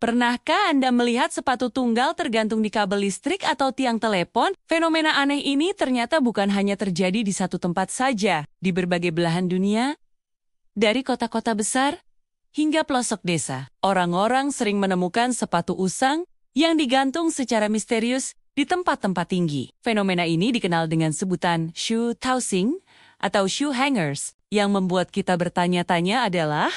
Pernahkah Anda melihat sepatu tunggal tergantung di kabel listrik atau tiang telepon? Fenomena aneh ini ternyata bukan hanya terjadi di satu tempat saja, di berbagai belahan dunia. Dari kota-kota besar hingga pelosok desa, orang-orang sering menemukan sepatu usang yang digantung secara misterius di tempat-tempat tinggi. Fenomena ini dikenal dengan sebutan shoe tossing atau shoe hangers. Yang membuat kita bertanya-tanya adalah,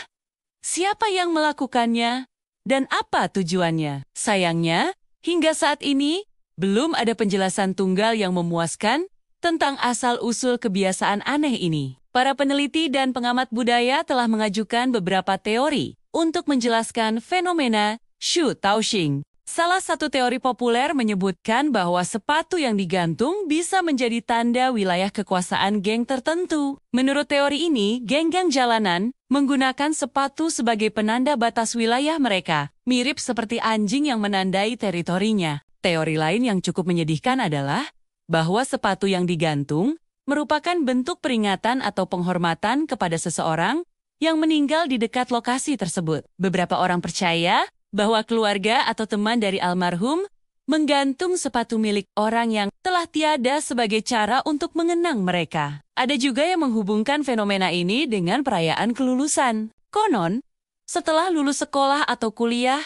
siapa yang melakukannya? Dan apa tujuannya? Sayangnya, hingga saat ini, belum ada penjelasan tunggal yang memuaskan tentang asal-usul kebiasaan aneh ini. Para peneliti dan pengamat budaya telah mengajukan beberapa teori untuk menjelaskan fenomena shoe tossing. Salah satu teori populer menyebutkan bahwa sepatu yang digantung bisa menjadi tanda wilayah kekuasaan geng tertentu. Menurut teori ini, geng-geng jalanan menggunakan sepatu sebagai penanda batas wilayah mereka, mirip seperti anjing yang menandai teritorinya. Teori lain yang cukup menyedihkan adalah bahwa sepatu yang digantung merupakan bentuk peringatan atau penghormatan kepada seseorang yang meninggal di dekat lokasi tersebut. Beberapa orang percaya bahwa keluarga atau teman dari almarhum menggantung sepatu milik orang yang telah tiada sebagai cara untuk mengenang mereka. Ada juga yang menghubungkan fenomena ini dengan perayaan kelulusan. Konon, setelah lulus sekolah atau kuliah,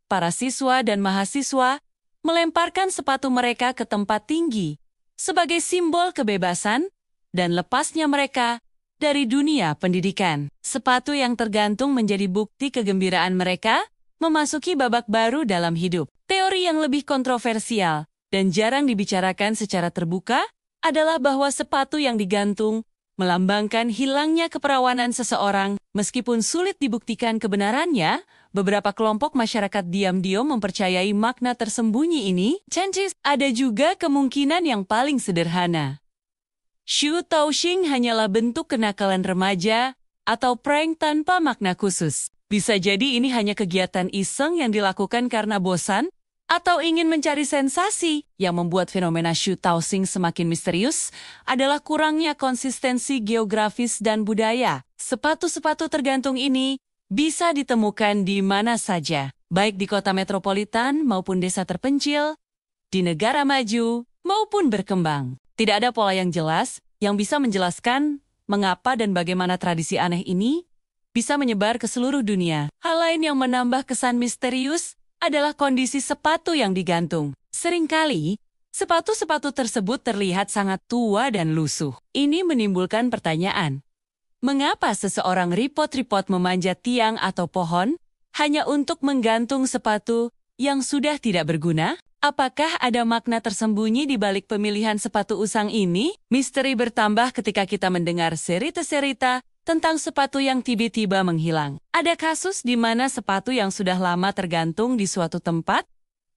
para siswa dan mahasiswa melemparkan sepatu mereka ke tempat tinggi sebagai simbol kebebasan dan lepasnya mereka dari dunia pendidikan. Sepatu yang tergantung menjadi bukti kegembiraan mereka memasuki babak baru dalam hidup. Teori yang lebih kontroversial dan jarang dibicarakan secara terbuka adalah bahwa sepatu yang digantung melambangkan hilangnya keperawanan seseorang. Meskipun sulit dibuktikan kebenarannya, beberapa kelompok masyarakat diam-diam mempercayai makna tersembunyi ini. Chances ada juga kemungkinan yang paling sederhana. Shoe tossing hanyalah bentuk kenakalan remaja atau prank tanpa makna khusus. Bisa jadi ini hanya kegiatan iseng yang dilakukan karena bosan atau ingin mencari sensasi. Yang membuat fenomena shoe tossing semakin misterius adalah kurangnya konsistensi geografis dan budaya. Sepatu-sepatu tergantung ini bisa ditemukan di mana saja, baik di kota metropolitan maupun desa terpencil, di negara maju maupun berkembang. Tidak ada pola yang jelas yang bisa menjelaskan mengapa dan bagaimana tradisi aneh ini bisa menyebar ke seluruh dunia. Hal lain yang menambah kesan misterius adalah kondisi sepatu yang digantung. Seringkali, sepatu-sepatu tersebut terlihat sangat tua dan lusuh. Ini menimbulkan pertanyaan, mengapa seseorang repot-repot memanjat tiang atau pohon hanya untuk menggantung sepatu yang sudah tidak berguna? Apakah ada makna tersembunyi di balik pemilihan sepatu usang ini? Misteri bertambah ketika kita mendengar cerita-cerita tentang sepatu yang tiba-tiba menghilang. Ada kasus di mana sepatu yang sudah lama tergantung di suatu tempat,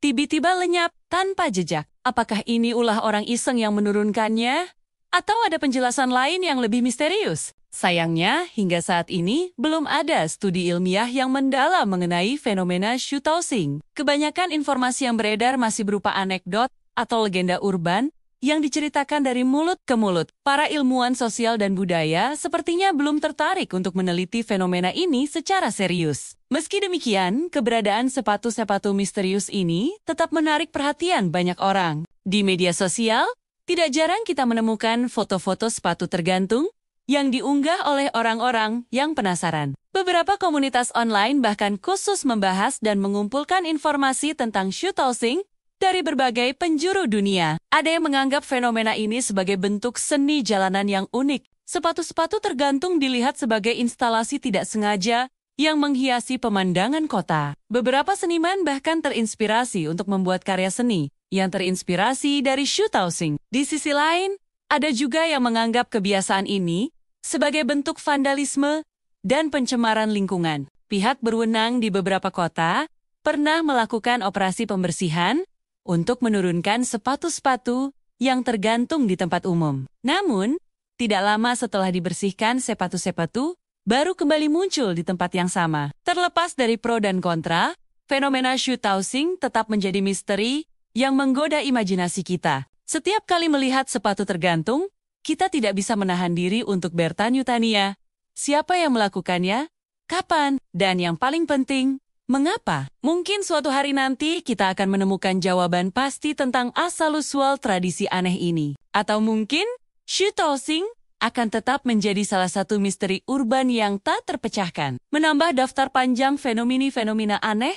tiba-tiba lenyap tanpa jejak. Apakah ini ulah orang iseng yang menurunkannya? Atau ada penjelasan lain yang lebih misterius? Sayangnya, hingga saat ini, belum ada studi ilmiah yang mendalam mengenai fenomena shoe tossing. Kebanyakan informasi yang beredar masih berupa anekdot atau legenda urban yang diceritakan dari mulut ke mulut. Para ilmuwan sosial dan budaya sepertinya belum tertarik untuk meneliti fenomena ini secara serius. Meski demikian, keberadaan sepatu-sepatu misterius ini tetap menarik perhatian banyak orang. Di media sosial, tidak jarang kita menemukan foto-foto sepatu tergantung yang diunggah oleh orang-orang yang penasaran. Beberapa komunitas online bahkan khusus membahas dan mengumpulkan informasi tentang shoe tossing dari berbagai penjuru dunia. Ada yang menganggap fenomena ini sebagai bentuk seni jalanan yang unik. Sepatu-sepatu tergantung dilihat sebagai instalasi tidak sengaja yang menghiasi pemandangan kota. Beberapa seniman bahkan terinspirasi untuk membuat karya seni yang terinspirasi dari shoe tossing. Di sisi lain, ada juga yang menganggap kebiasaan ini sebagai bentuk vandalisme dan pencemaran lingkungan. Pihak berwenang di beberapa kota pernah melakukan operasi pembersihan untuk menurunkan sepatu-sepatu yang tergantung di tempat umum. Namun, tidak lama setelah dibersihkan, sepatu-sepatu baru kembali muncul di tempat yang sama. Terlepas dari pro dan kontra, fenomena shoe tossing tetap menjadi misteri yang menggoda imajinasi kita. Setiap kali melihat sepatu tergantung, kita tidak bisa menahan diri untuk bertanya-tanya, siapa yang melakukannya, kapan, dan yang paling penting, Mengapa? Mungkin suatu hari nanti kita akan menemukan jawaban pasti tentang asal-usul tradisi aneh ini. Atau mungkin, Shu Taoxing akan tetap menjadi salah satu misteri urban yang tak terpecahkan. Menambah daftar panjang fenomena aneh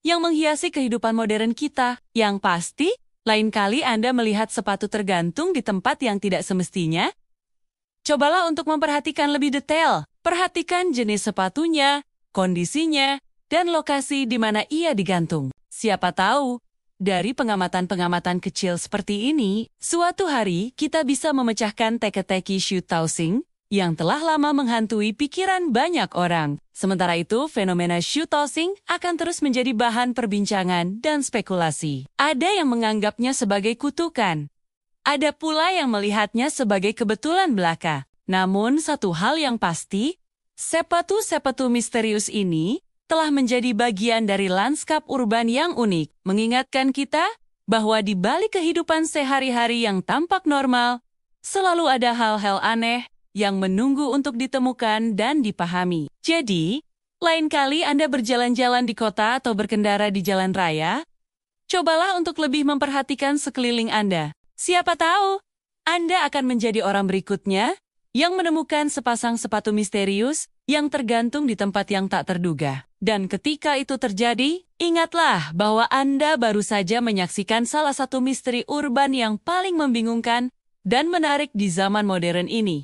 yang menghiasi kehidupan modern kita. Yang pasti, lain kali Anda melihat sepatu tergantung di tempat yang tidak semestinya. Cobalah untuk memperhatikan lebih detail. Perhatikan jenis sepatunya, kondisinya, dan lokasi di mana ia digantung. Siapa tahu, dari pengamatan-pengamatan kecil seperti ini, suatu hari kita bisa memecahkan teka-teki Shu Taoxing yang telah lama menghantui pikiran banyak orang. Sementara itu, fenomena Shu Taoxing akan terus menjadi bahan perbincangan dan spekulasi. Ada yang menganggapnya sebagai kutukan. Ada pula yang melihatnya sebagai kebetulan belaka. Namun, satu hal yang pasti, sepatu-sepatu misterius ini telah menjadi bagian dari lanskap urban yang unik, mengingatkan kita bahwa di balik kehidupan sehari-hari yang tampak normal, selalu ada hal-hal aneh yang menunggu untuk ditemukan dan dipahami. Jadi, lain kali Anda berjalan-jalan di kota atau berkendara di jalan raya, cobalah untuk lebih memperhatikan sekeliling Anda. Siapa tahu, Anda akan menjadi orang berikutnya yang menemukan sepasang sepatu misterius yang tergantung di tempat yang tak terduga. Dan ketika itu terjadi, ingatlah bahwa Anda baru saja menyaksikan salah satu misteri urban yang paling membingungkan dan menarik di zaman modern ini.